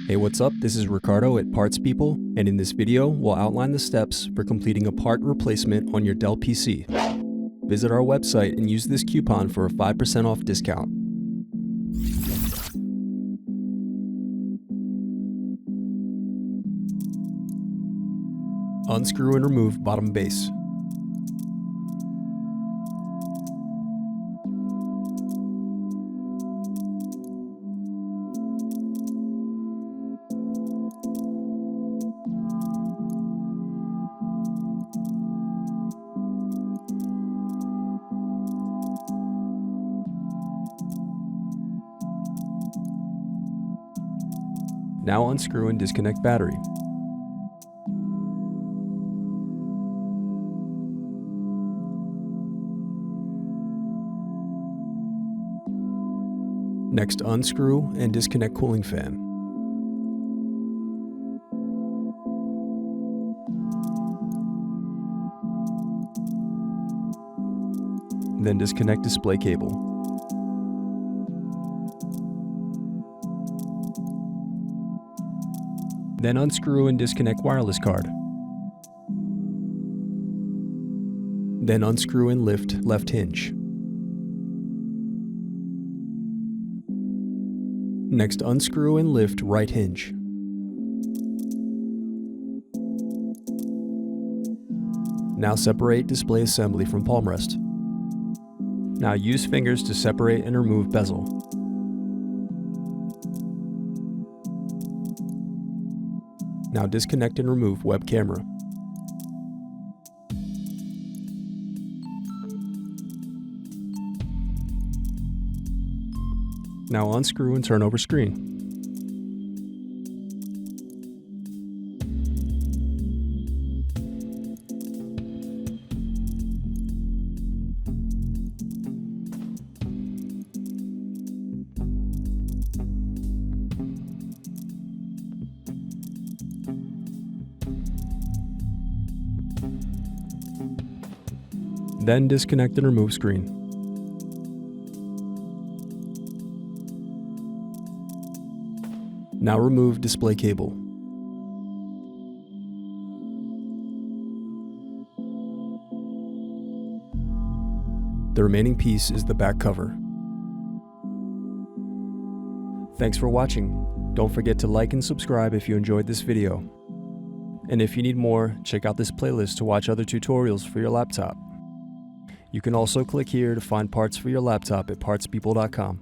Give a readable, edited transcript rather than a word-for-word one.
Hey, what's up? This is Ricardo at Parts People, and in this video, we'll outline the steps for completing a part replacement on your Dell PC. Visit our website and use this coupon for a 5% off discount. Unscrew and remove bottom base. Now unscrew and disconnect battery. Next, unscrew and disconnect cooling fan. Then disconnect display cable. Then unscrew and disconnect wireless card. Then unscrew and lift left hinge. Next, unscrew and lift right hinge. Now separate display assembly from palm rest. Now use fingers to separate and remove bezel. Now disconnect and remove web camera. Now unscrew and turn over screen. Then disconnect and remove screen. Now remove display cable. The remaining piece is the back cover. Thanks for watching. Don't forget to like and subscribe if you enjoyed this video. And if you need more, check out this playlist to watch other tutorials for your laptop. You can also click here to find parts for your laptop at partspeople.com.